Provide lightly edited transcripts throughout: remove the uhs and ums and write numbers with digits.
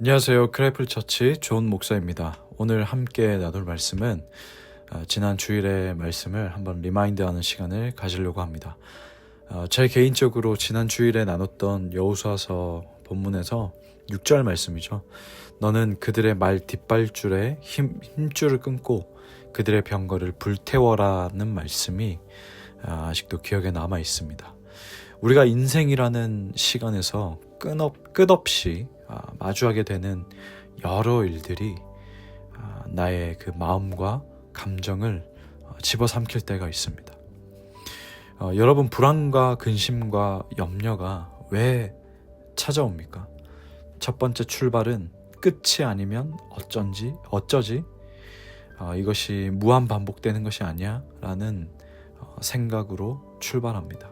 안녕하세요. 크래플 처치 존 목사입니다. 오늘 함께 나눌 말씀은 지난 주일의 말씀을 한번 리마인드하는 시간을 가지려고 합니다. 제 개인적으로 지난 주일에 나눴던 여호수아서 본문에서 6절 말씀이죠. 너는 그들의 말 뒷발줄에 힘줄을 끊고 그들의 병거를 불태워라는 말씀이 아직도 기억에 남아 있습니다. 우리가 인생이라는 시간에서 끝없이 마주하게 되는 여러 일들이 나의 그 마음과 감정을 집어삼킬 때가 있습니다. 여러분, 불안과 근심과 염려가 왜 찾아옵니까? 첫 번째 출발은 끝이 아니면 어쩌지? 이것이 무한 반복되는 것이 아니야? 라는 생각으로 출발합니다.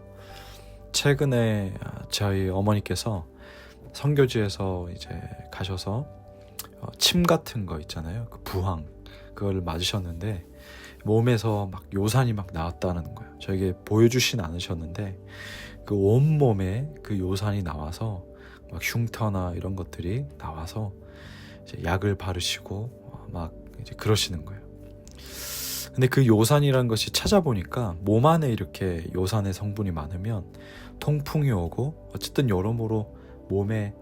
최근에 저희 어머니께서 선교지에서 이제 가셔서 침 같은 거 있잖아요. 그 부항 그걸 맞으셨는데 몸에서 막 요산이 막 나왔다는 거예요. 저에게 보여주진 않으셨는데 그 온몸에 그 요산이 나와서 막 흉터나 이런 것들이 나와서 이제 약을 바르시고 막 이제 그러시는 거예요. 근데 그 요산이라는 것이 찾아보니까 몸 안에 이렇게 요산의 성분이 많으면 통풍이 오고 어쨌든 여러모로 몸에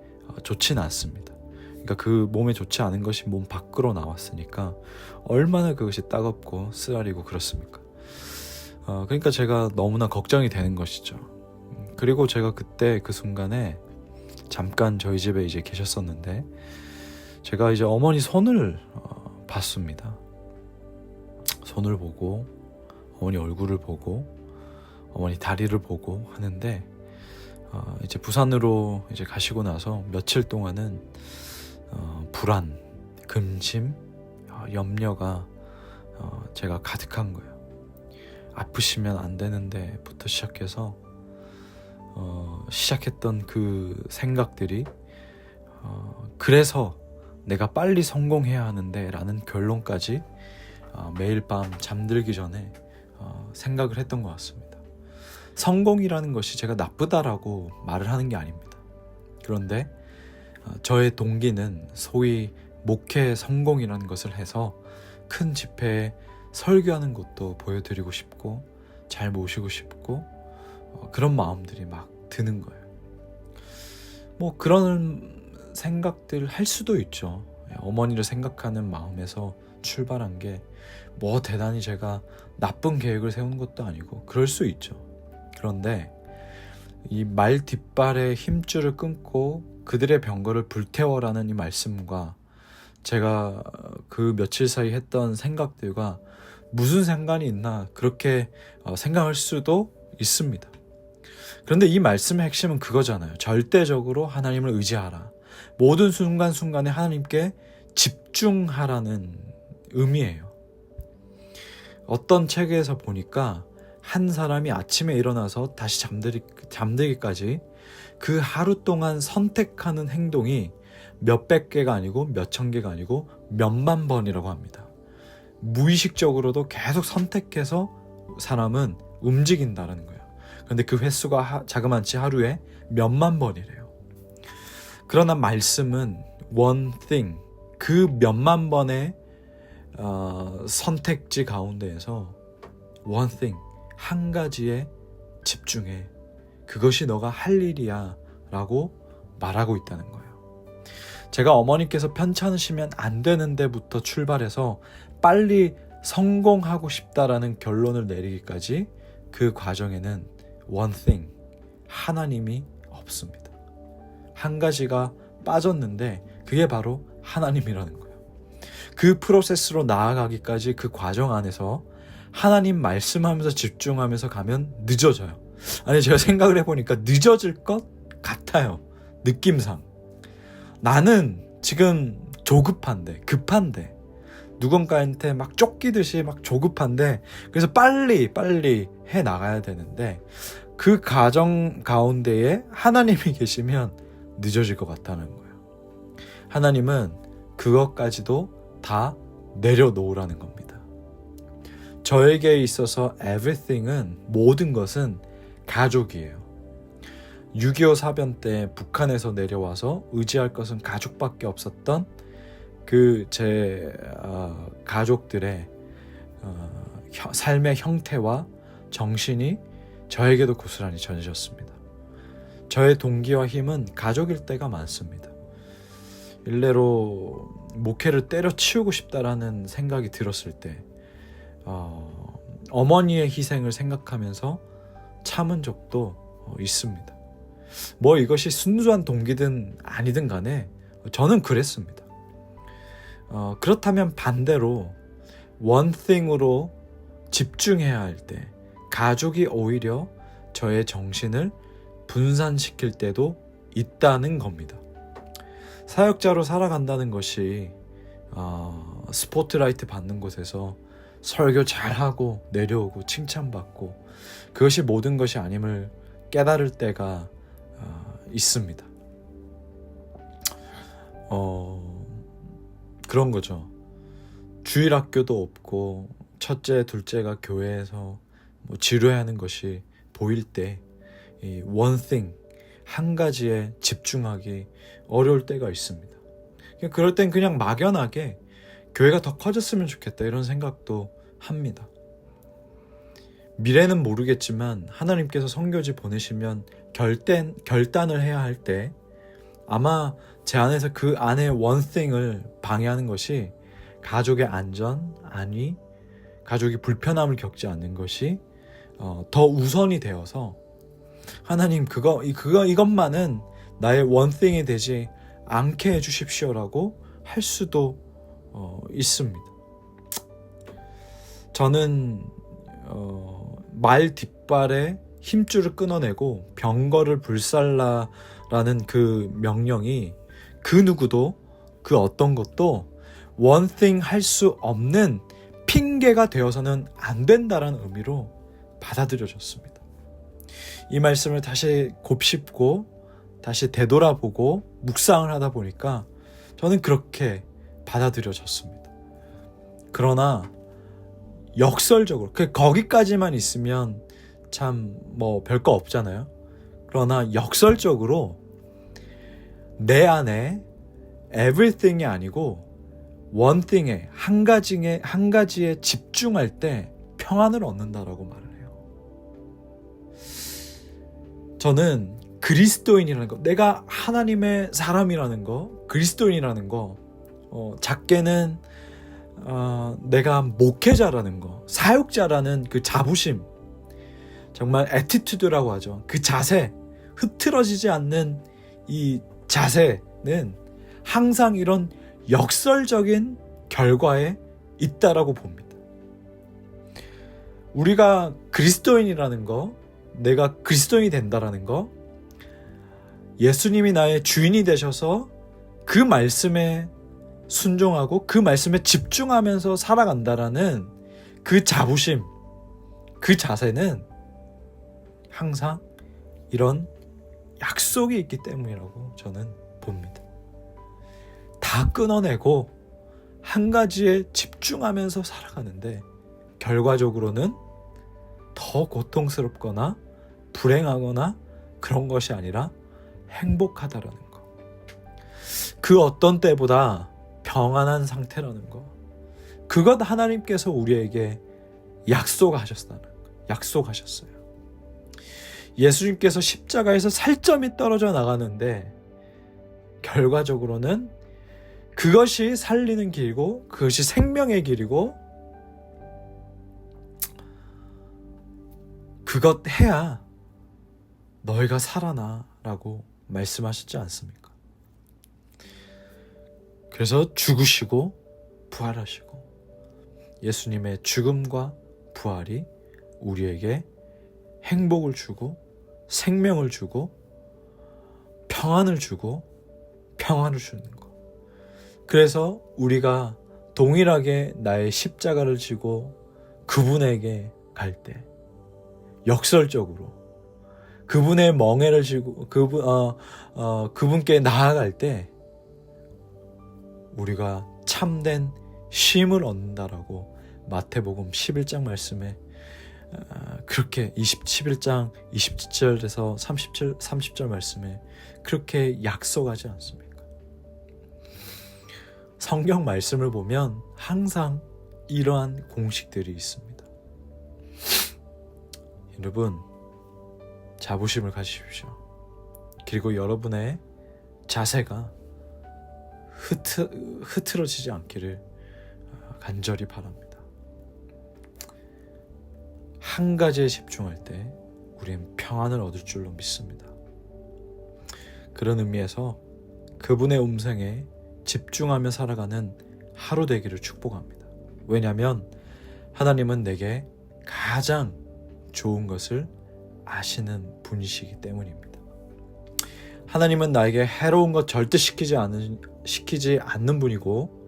좋지는 않습니다. 그러니까 그 몸에 좋지 않은 것이 몸 밖으로 나왔으니까 얼마나 그것이 따갑고 쓰라리고 그렇습니까? 그러니까 제가 너무나 걱정이 되는 것이죠. 그리고 제가 그때 그 순간에 잠깐 저희 집에 이제 계셨었는데 제가 이제 어머니 손을 봤습니다. 손을 보고 어머니 얼굴을 보고 어머니 다리를 보고 하는데 이제 부산으로 이제 가시고 나서 며칠 동안은 불안, 근심, 염려가 제가 가득한 거예요. 아프시면 안 되는데부터 시작해서 시작했던 그 생각들이 그래서 내가 빨리 성공해야 하는데 라는 결론까지 매일 밤 잠들기 전에 생각을 했던 것 같습니다. 성공이라는 것이 제가 나쁘다라고 말을 하는 게 아닙니다. 그런데 저의 동기는 소위 목회 성공이라는 것을 해서 큰 집회에 설교하는 것도 보여드리고 싶고 잘 모시고 싶고 그런 마음들이 막 드는 거예요. 뭐 그런 생각들 할 수도 있죠. 어머니를 생각하는 마음에서 출발한 게 뭐 대단히 제가 나쁜 계획을 세운 것도 아니고 그럴 수 있죠. 그런데 이 말 뒷발에 힘줄을 끊고 그들의 병거를 불태워라는 이 말씀과 제가 그 며칠 사이 했던 생각들과 무슨 상관이 있나 그렇게 생각할 수도 있습니다. 그런데 이 말씀의 핵심은 그거잖아요. 절대적으로 하나님을 의지하라. 모든 순간순간에 하나님께 집중하라는 의미예요. 어떤 책에서 보니까 한 사람이 아침에 일어나서 다시 잠들기까지 그 하루 동안 선택하는 행동이 몇백 개가 아니고 몇천 개가 아니고 몇만 번이라고 합니다. 무의식적으로도 계속 선택해서 사람은 움직인다는 거예요. 그런데 그 횟수가 자그마치 하루에 몇만 번이래요. 그러나 말씀은 one thing, 그 몇만 번의 선택지 가운데에서 one thing, 한 가지에 집중해. 그것이 너가 할 일이야 라고 말하고 있다는 거예요. 제가 어머니께서 편찮으시면 안 되는 데부터 출발해서 빨리 성공하고 싶다라는 결론을 내리기까지 그 과정에는 one thing, 하나님이 없습니다. 한 가지가 빠졌는데 그게 바로 하나님이라는 거예요. 그 프로세스로 나아가기까지 그 과정 안에서 하나님 말씀하면서 집중하면서 가면 늦어져요. 아니, 제가 생각을 해보니까 늦어질 것 같아요. 느낌상. 나는 지금 조급한데, 급한데, 누군가한테 막 쫓기듯이 막 조급한데, 그래서 빨리 해 나가야 되는데, 그 과정 가운데에 하나님이 계시면 늦어질 것 같다는 거예요. 하나님은 그것까지도 다 내려놓으라는 겁니다. 저에게 있어서 everything은, 모든 것은 가족이에요. 6.25 사변 때 북한에서 내려와서 의지할 것은 가족밖에 없었던 그 제 가족들의 삶의 형태와 정신이 저에게도 고스란히 전해졌습니다. 저의 동기와 힘은 가족일 때가 많습니다. 일례로 목회를 때려치우고 싶다라는 생각이 들었을 때 어머니의 희생을 생각하면서 참은 적도 있습니다. 뭐 이것이 순수한 동기든 아니든 간에 저는 그랬습니다. 그렇다면 반대로 one thing으로 집중해야 할 때 가족이 오히려 저의 정신을 분산시킬 때도 있다는 겁니다. 사역자로 살아간다는 것이 스포트라이트 받는 곳에서 설교 잘하고 내려오고 칭찬받고 그것이 모든 것이 아님을 깨달을 때가 있습니다. 그런 거죠. 주일학교도 없고 첫째, 둘째가 교회에서 지루해하는 것이 보일 때 이 one thing, 한 가지에 집중하기 어려울 때가 있습니다. 그럴 땐 그냥 막연하게 교회가 더 커졌으면 좋겠다 이런 생각도 합니다. 미래는 모르겠지만 하나님께서 선교지 보내시면 결단을 해야 할 때 아마 제 안에서 그 안에 one thing을 방해하는 것이 가족의 안전, 안위, 가족이 불편함을 겪지 않는 것이 더 우선이 되어서 하나님 이것만은 나의 one thing이 되지 않게 해주십시오라고 할 수도 있습니다. 저는 말 뒷발에 힘줄을 끊어내고 병거를 불살라라는 그 명령이 그 누구도 그 어떤 것도 one thing 할 수 없는 핑계가 되어서는 안 된다라는 의미로 받아들여졌습니다. 이 말씀을 다시 곱씹고 다시 되돌아보고 묵상을 하다 보니까 저는 그렇게 받아들여졌습니다. 그러나 역설적으로 거기까지만 있으면 참 뭐 별거 없잖아요. 그러나 역설적으로 내 안에 everything이 아니고 one thing에 한 가지에 집중할 때 평안을 얻는다라고 말을 해요. 저는 그리스도인이라는 거, 내가 하나님의 사람이라는 거, 그리스도인이라는 거, 작게는 내가 목회자라는 거, 사역자라는 그 자부심, 정말 애티튜드라고 하죠. 그 자세, 흐트러지지 않는 이 자세는 항상 이런 역설적인 결과에 있다라고 봅니다. 우리가 그리스도인이라는 거, 내가 그리스도인이 된다라는 거, 예수님이 나의 주인이 되셔서 그 말씀에 순종하고 그 말씀에 집중하면서 살아간다라는 그 자부심, 그 자세는 항상 이런 약속이 있기 때문이라고 저는 봅니다. 다 끊어내고 한 가지에 집중하면서 살아가는데 결과적으로는 더 고통스럽거나 불행하거나 그런 것이 아니라 행복하다라는 거. 그 어떤 때보다 평안한 상태라는 거. 그것 하나님께서 우리에게 약속하셨어요. 예수님께서 십자가에서 살점이 떨어져 나가는데 결과적으로는 그것이 살리는 길이고 그것이 생명의 길이고 그것 해야 너희가 살아나 라고 말씀하셨지 않습니까? 그래서 죽으시고 부활하시고 예수님의 죽음과 부활이 우리에게 행복을 주고 생명을 주고 평안을 주고 평안을 주는 것. 그래서 우리가 동일하게 나의 십자가를 지고 그분에게 갈 때 역설적으로 그분의 멍에를 지고 그분께 나아갈 때 우리가 참된 쉼을 얻는다라고 마태복음 11장 말씀에 그렇게 11장 27절에서 30절 말씀에 그렇게 약속하지 않습니까? 성경 말씀을 보면 항상 이러한 공식들이 있습니다. 여러분, 자부심을 가지십시오. 그리고 여러분의 자세가 흐트러지지 않기를 간절히 바랍니다. 한 가지에 집중할 때 우리는 평안을 얻을 줄로 믿습니다. 그런 의미에서 그분의 음성에 집중하며 살아가는 하루 되기를 축복합니다. 왜냐하면 하나님은 내게 가장 좋은 것을 아시는 분이시기 때문입니다. 하나님은 나에게 해로운 것 절대 시키지 않는 분이고,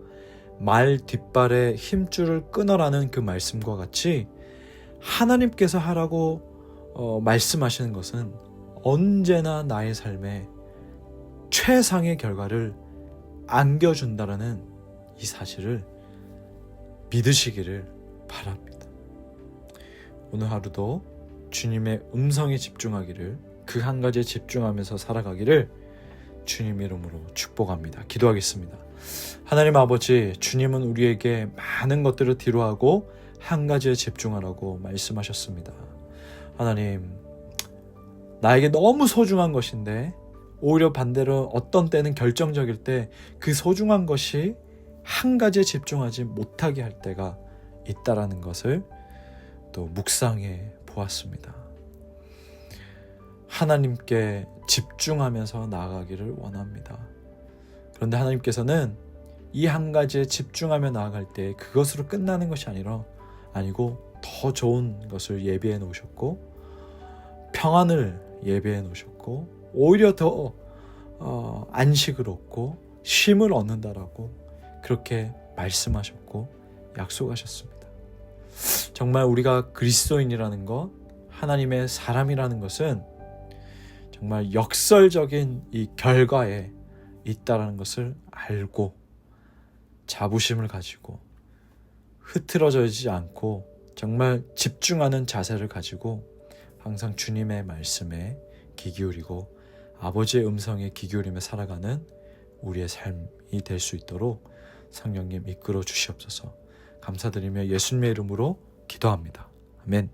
말 뒷발에 힘줄을 끊어라는 그 말씀과 같이 하나님께서 하라고 말씀하시는 것은 언제나 나의 삶에 최상의 결과를 안겨준다라는 이 사실을 믿으시기를 바랍니다. 오늘 하루도 주님의 음성에 집중하기를, 그 한 가지에 집중하면서 살아가기를 주님 이름으로 축복합니다. 기도하겠습니다. 하나님 아버지, 주님은 우리에게 많은 것들을 뒤로하고 한 가지에 집중하라고 말씀하셨습니다. 하나님, 나에게 너무 소중한 것인데 오히려 반대로 어떤 때는 결정적일 때 그 소중한 것이 한 가지에 집중하지 못하게 할 때가 있다라는 것을 또 묵상해 보았습니다. 하나님께 집중하면서 나아가기를 원합니다. 그런데 하나님께서는 이 한 가지에 집중하며 나아갈 때 그것으로 끝나는 것이 아니고 더 좋은 것을 예비해 놓으셨고, 평안을 예비해 놓으셨고, 오히려 더 안식을 얻고 쉼을 얻는다라고 그렇게 말씀하셨고 약속하셨습니다. 정말 우리가 그리스도인이라는 것, 하나님의 사람이라는 것은 정말 역설적인 이 결과에 있다라는 것을 알고 자부심을 가지고 흐트러지지 않고 정말 집중하는 자세를 가지고 항상 주님의 말씀에 귀 기울이고 아버지의 음성에 귀 기울이며 살아가는 우리의 삶이 될 수 있도록 성령님 이끌어 주시옵소서. 감사드리며 예수님의 이름으로 기도합니다. 아멘.